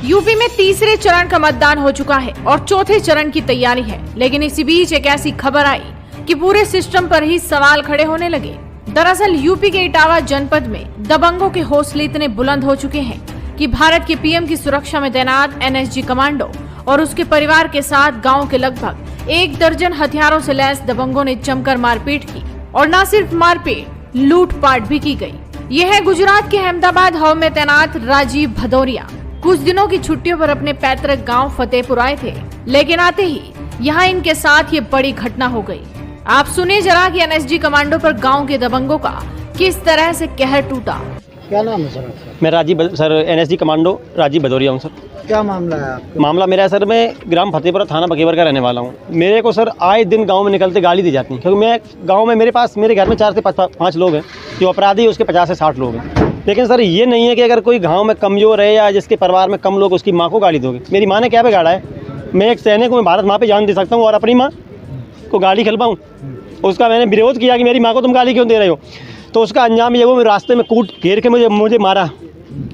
UP में तीसरे चरण का मतदान हो चुका है और चौथे चरण की तैयारी है, लेकिन इसी बीच एक ऐसी खबर आई कि पूरे सिस्टम पर ही सवाल खड़े होने लगे। दरअसल यूपी के इटावा जनपद में दबंगों के हौसले इतने बुलंद हो चुके हैं कि भारत के पीएम की सुरक्षा में तैनात एनएसजी कमांडो और उसके परिवार के साथ गाँव के लगभग 1 दर्जन हथियारों से लैस दबंगों ने जमकर मारपीट की और न सिर्फ मारपीट, लूटपाट भी की गई। यह है गुजरात के अहमदाबाद हब में तैनात राजीव भदौरिया। कुछ दिनों की छुट्टियों पर अपने पैतृक गांव फतेहपुर आए थे, लेकिन आते ही यहां इनके साथ ये बड़ी घटना हो गई। आप सुनिए जरा कि एनएसजी कमांडो पर गांव के दबंगों का किस तरह से कहर टूटा। क्या नाम है सर? मैं sir NSG commando Rajeev Bhadauria हूँ सर। क्या मामला है आपका? मामला मेरा है सर, मैं ग्राम फतेहपुरा थाना बकेवर का रहने वाला हूँ। मेरे को सर आए दिन गांव में निकलते गाली दी जाती है, क्योंकि मैं गांव में मेरे घर में 4 से 5 लोग हैं जो अपराधी, उसके 50 से 60 लोग हैं। लेकिन सर ये नहीं है कि अगर कोई गाँव में कमज़ोर है या जिसके परिवार में कम लोग, उसकी माँ को गाली दोगे। मेरी माँ ने क्या बिगाड़ा है? मैं एक सैनिक हूँ, मैं भारत माँ पे जान दे सकता हूँ और अपनी माँ को गाली खिलवाऊँ? उसका मैंने विरोध किया कि मेरी माँ को तुम गाली क्यों दे रहे हो, तो उसका अंजाम ये वो मेरे रास्ते में कूट घेर के मुझे मारा।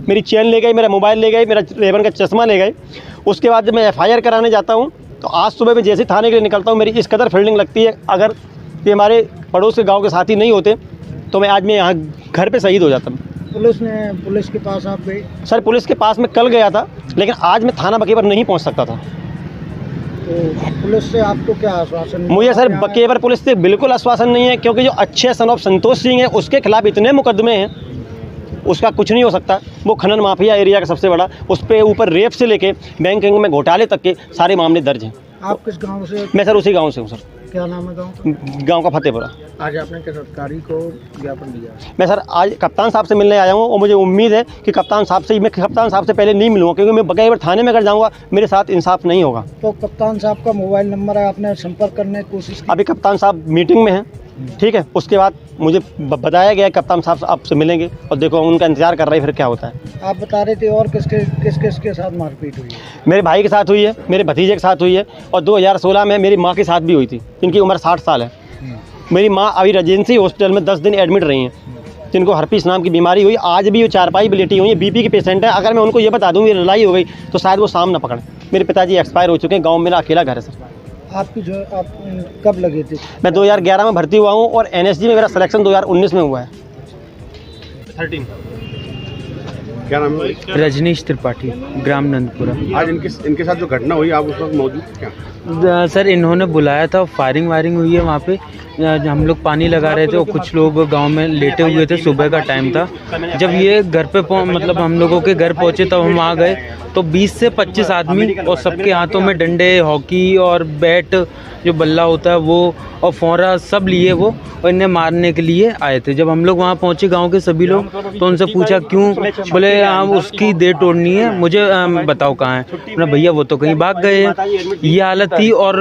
मेरी चेन ले गई, मेरा मोबाइल ले गई, मेरा रेबन का चश्मा ले गए। उसके बाद जब मैं एफआईआर कराने जाता हूँ तो आज सुबह मैं जैसे थाने के लिए निकलता हूँ, मेरी इस कदर फील्डिंग लगती है, अगर ये हमारे पड़ोस के गाँव के साथी नहीं होते तो मैं आज मैं यहाँ घर पर शहीद हो जाता। पुलिस के पास आप गए? सर पुलिस के पास मैं कल गया था, लेकिन आज मैं थाना बकेवर नहीं पहुँच सकता था। तो पुलिस से आपको क्या आश्वासन? मुझे सर बकेवर पुलिस से बिल्कुल आश्वासन नहीं है, क्योंकि जो अच्छे सन ऑफ संतोष सिंह है उसके खिलाफ इतने मुकदमे हैं, उसका कुछ नहीं हो सकता। वो खनन माफिया एरिया का सबसे बड़ा, उस पर ऊपर रेप से लेके बैंकिंग में घोटाले तक के सारे मामले दर्ज हैं। आप किस गांव से? मैं सर उसी गांव से हूँ सर। क्या नाम है गांव? गांव का फतेहपुरा। आज आपने किस अधिकारी को ज्ञापन दिया? मैं सर आज कप्तान साहब से मिलने आया हूँ और मुझे उम्मीद है कि कप्तान साहब से पहले नहीं मिलूँगा, क्योंकि मैं बकेवर थाने में अगर जाऊँगा मेरे साथ इंसाफ नहीं होगा। तो कप्तान साहब का मोबाइल नंबर है, आपने संपर्क करने की कोशिश की? अभी कप्तान साहब मीटिंग में हैं, ठीक है। उसके बाद मुझे बताया गया कप्तान साहब आपसे मिलेंगे और देखो उनका इंतजार कर रही है, फिर क्या होता है। आप बता रहे थे और किस के साथ मारपीट हुई है? मेरे भाई के साथ हुई है, मेरे भतीजे के साथ हुई है और 2016 में मेरी माँ के साथ भी हुई थी। इनकी उम्र 60 साल है। मेरी माँ अभी रेजेंसी हॉस्पिटल में 10 दिन एडमिट रही हैं, जिनको हर्पीस नाम की बीमारी हुई। आज भी वो चारपाई पर लेटी हुई है, बीपी के पेशेंट है। अगर मैं उनको ये बता दूँ ये लड़ाई हो गई तो शायद वो शाम न पकड़े। मेरे पिताजी एक्सपायर हो चुके हैं, गाँव मेरा अकेला घर है सर। आप कब लगे थे? मैं 2011 में भर्ती हुआ हूँ और एनएसजी में मेरा सिलेक्शन 2019 में हुआ है। 13। क्या नाम है? रजनीश त्रिपाठी, ग्राम नंदपुरा। आज इनके साथ जो घटना हुई आप उस वक्त मौजूद थे क्या? सर इन्होंने बुलाया था, फायरिंग हुई है वहाँ पे। हम लोग पानी लगा रहे थे और कुछ लोग गांव में लेटे हुए थे, सुबह का टाइम था। जब ये घर पे मतलब हम लोगों के घर पहुँचे तब हम आ गए तो 20 से 25 आदमी और सबके हाथों में डंडे, हॉकी और बैट जो बल्ला होता है वो और फोरा सब लिए वो, और इन्हें मारने के लिए आए थे। जब हम लोग वहाँ पहुँचे गांव के सभी लोग तो उनसे पूछा क्यों, बोले उसकी देह तोड़नी है, मुझे बताओ कहाँ है। ना भैया वो तो कहीं भाग गए हैं। ये हालत थी और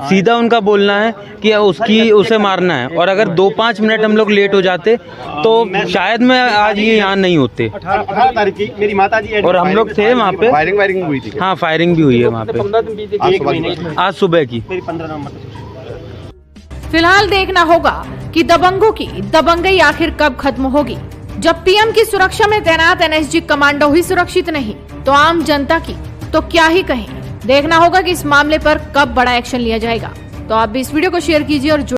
सीधा उनका बोलना है कि उसे मारना है, और अगर 2-5 मिनट हम लोग लेट हो जाते तो शायद मैं आज ये यहाँ नहीं होते। 18 तारीख की मेरी माताजी और हम लोग थे वहाँ पे। फायरिंग हुई थी? हाँ फायरिंग भी हुई है वहाँ पे आज सुबह की। फिलहाल देखना होगा कि दबंगों की दबंगई आखिर कब खत्म होगी। जब पीएम की सुरक्षा में तैनात एनएसजी कमांडो ही सुरक्षित नहीं तो आम जनता की तो क्या ही कहें। देखना होगा कि इस मामले पर कब बड़ा एक्शन लिया जाएगा। तो आप भी इस वीडियो को शेयर कीजिए और